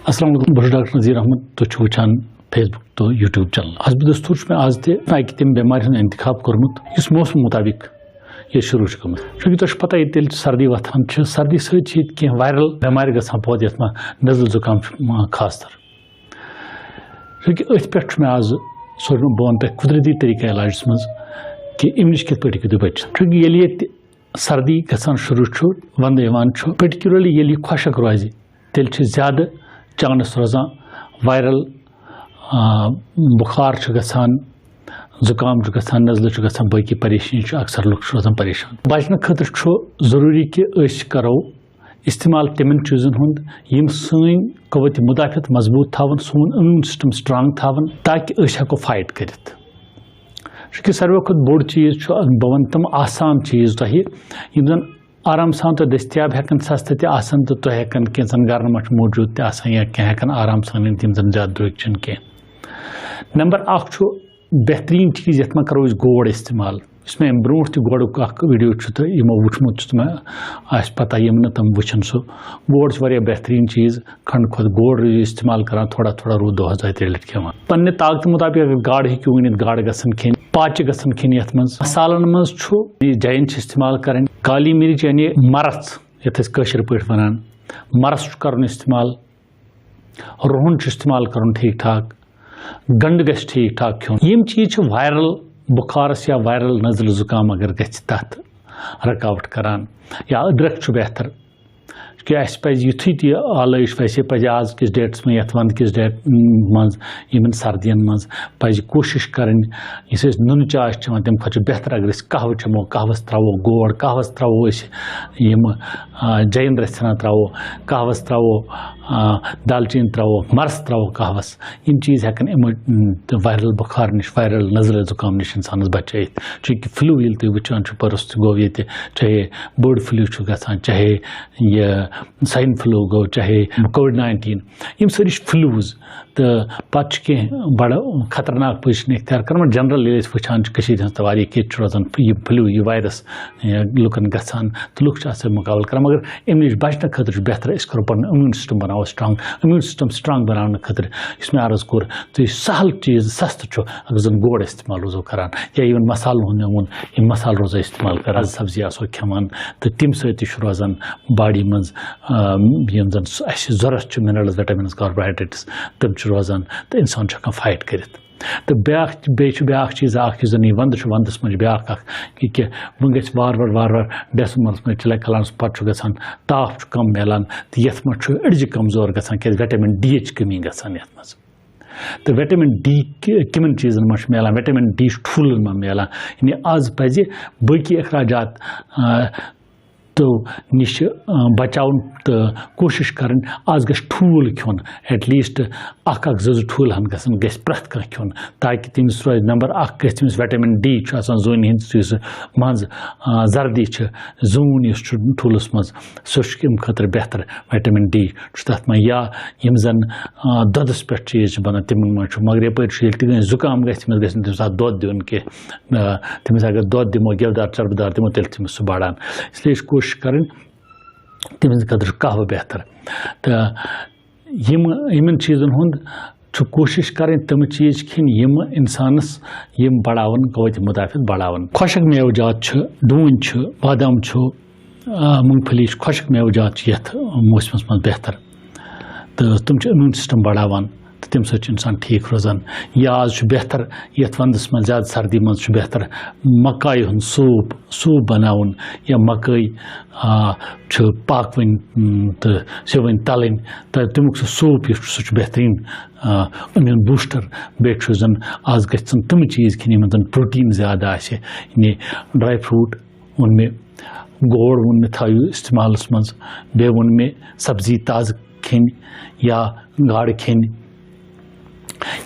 अस्सलाम वालेकुम बस डॉक्टर नज़ीर अहमद तो वुचान फेसबुक तो यूट्यूब चैनल हसब दस्तूर में आज तक तम बेमार इंतखाब कोर्मुत इस मौसम मुताबिक ये शुरू गमत चूँकि तुम पता ये सर्दी वथान सर्दी सत्य वायरल बेमार गसान पौध ये नजल जुकाम खास तर चूँकि अथ पे मैं आज सोच बह वन पे कुदरती तरीका इलाज मज कि अम नश कित पे बच चूँकि ये सर्दी गसान शुरू वंद पर्टिकुलरली ये खुशक रोज तेल ज्यादा चांस रोजान वायरल बुखार गसान जुकाम गसान नजल गसान बाकी परेशानी अक्सर लुक रोजान परेशान बचने खतर जरूरी कि करो इस्तेमाल तिमन चीज़न हुंद यम सन कवत मुदाफियत मजबूत थावन सोन इम्यून सिस्टम स्ट्रांग थावन ताकि हेको फाइट करित कि सारे खुद बोड़ चीज़ बह वन तम आसान चीज़ तह यम जन आराम सान तो दस्तियाब हेकन सस्त तन तो तुह हेकन कैंसन गर मह मौजूद तन या क्या हेकन आराम सान यम जन ज्यादा द्रुग कह नंबर अख बेहतरीन चीज़ ये करो गोड़ इस्तेमाल इसमें ब्रो गोड़ वीडियो तो यमो वुचमुत मैं पता यम तम वुचन सह गोड़ वारिया बेहतरीन चीज़ खंड खुद गोड़ इस्तेमाल करान थोड़ा थोड़ा रू दोहस 2-3 लट खेवान पन्ने ताकत मुताबिक अगर गाड़ हेक्यू वन गाड़ गसन खेन पाच गसन खेन यथ मज मसालन मज जयन इस्तेमाल करें काली मिर्च यानी मरच यथ कशर पे वनान मरच कर इस्तेमाल रुहन इस्तेमाल कर ठीक ठाक गंड गस ठीक ठाक खेन यम चीज़ वायरल बुखारस या वायरल नजल जुकाम अगर गछ तथ रकावट करान या अदरक बेहतर कि युथी तह आलइश वैसे पज आज किस डेट्स में यथ वंद किस डेट मज इन सर्दियन मज पज कोशिश करें इस नुन चाय चवान तम खुद बेहतर अगर कहव चमो कहवस त्रो गोड़ कहवस त्रो यम जयन रचना त्रो कहवस त्रो दालचीन त्रो मर्स त्रो कहवस यम चीज़ हेकन वायरल बुखार नश वायरल नजल जुकाम नश इंसानस बचाई चूँकि फ्लू ये तुम वुचान परस गो ये चाहे बोर्ड फ्लू गसान चाहे यह साइन फ्लू गो चाहे कोविड-19 यम सारी फ्लूज तो पत् कह बड़ खतरनाक पोजिशन इख्तियार कर जनरल वुचान वारी रोजान यह फ्लू यह वायरस लुकन गसान तो लुक मुकाबल कर मगर अम नश बचने खतर बेहतर करो पन इम्यून सिस्टम बनाओ स्ट्रांग इम्यून सिस्टम स्ट्रांग बनाने खतर इसमें अर्ज कोर तो सहल चीज़ सस्त अगर जन गोड़ इस्तेमाल रोजो करान या इवन मसाल वो यम मसाल रोजो इस्तेमाल कर सब्जी आसो खेवान तो तम सत रोजान बॉडी मज यम जन जरूरत मिनरल्स विटामिन्स कार्बोहाइड्रेट्स तम रोजान तो इंसान फाइट कर तो ब्या चीज़ जन यह वंदस मज ब्या कि वह गि वार वार डिसम्बरस में चिले कलान पे गसान ताफ कम मिलान तो ये अड़ज कमजोर गसान क्या विटामिन डी कमी गसान ये मज तो विटामिन डी कमन चीज़न मह मिलान विटामिन डी ठूलन में मिलान यानी आज पज बाकी अखराजात तो नश बचाउन तो कोशिश कर आज गस ठूल खेन एटलीस्ट जो ठूल हन गसन गस प्रथ कह खेन ताकि तमिस रोज नंबर तमिस विटामिन डी जून हंस मज जर्दी जून ठूलस मज सम खतर बेहतर विटामिन डी तथ में या यम जन दोदस पे चीज़ बनान तिमन मज मगर यप जुकाम गस तम सात दोद दिन कह तमिस अगर दोद दिमो गेवदार चरबदार दिमो तेल तमिस सह बढ़ान इसलिए कोशिश करें तमिस खतर कहव बेहतर तो यमन चीज़न हुंद कोशिश करें तम चीज़ खेन यम इंसानस यम बढ़ावन कवत मुदाफियत बढ़ावन खुशक मेवजात डून बादाम मूंगफली खुशक मेवजात यथ मौसमस मज बेहतर तो तुम इम्यून सिस्टम बढ़ावान तो तम इंसान ठीक रोजान या आज बेहतर यथ वंदस में ज्यादा सर्दी मज बेहतर मकाई हुंद सूप बनाउन या मकई पाकवन तो सेवन तलन तो तमुक सूप सह बेहतरीन इम्यून बूस्टर बेट जन आज गन तम चीज़ खेन यम जन प्रोटीन ज्यादा यानी ड्राई फ्रूट उन में गोड़ उन में थो इस्तेमाल मज बे उन में सब्जी ताज़ खेन या गाड़ खेन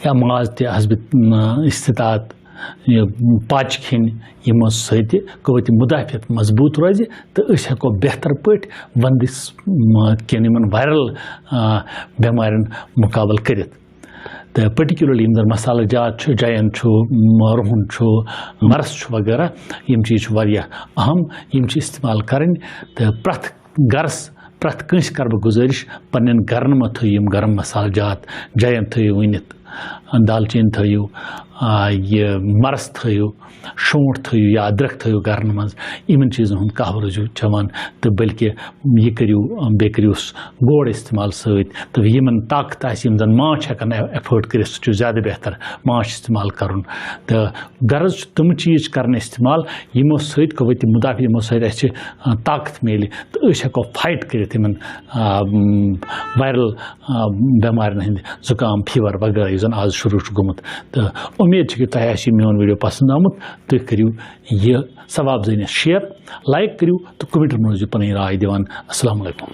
या माज तहब इस्तात पाच खेन यमो सवत मुदाफियत मजबूत रोज तो हेको बेहतर पे वंदिस कन वायरल बेमारन मुकाबल कर तो पर्टिकुलरली यम मसाला जात जयन रुहन मरस वगैरह यम चीज़ वारिया अहम यम इस्तेमाल करें तो प्रथ गरस प्रथ कंस कर बह गुजारिश पन्न गरन में थो गरम मसाल जात जयन थो वनित दालचीन थो यह मरस थो शोंठ थो या अदरक थो गरन मज इन चीज़न हूँ कह रोजू चवान तो बल्कि यह करू बे गोड़ इस्तेमाल सत तो यमन ताकत जन माछ हेकान एफोर्ड कर ज़्यादा बेहतर माछ इस्तेमाल कर तो गर्ज तम चीज़ कर इस्तेमाल यमो सत कवत मुदाफ़ यमो सत ताकत मिले तो हेको फाइट कर वायरल बेमारन हंद जुकाम फीवर वगैरह जन आज शुरू गुमुत तो उम्मीद कि तुम मोन वीडियो पसंद आमुत तुम करू यह सवाब जन शेयर लाइक करू तो कमेंट मज पन राय दिवान। अस्सलाम वालेकुम।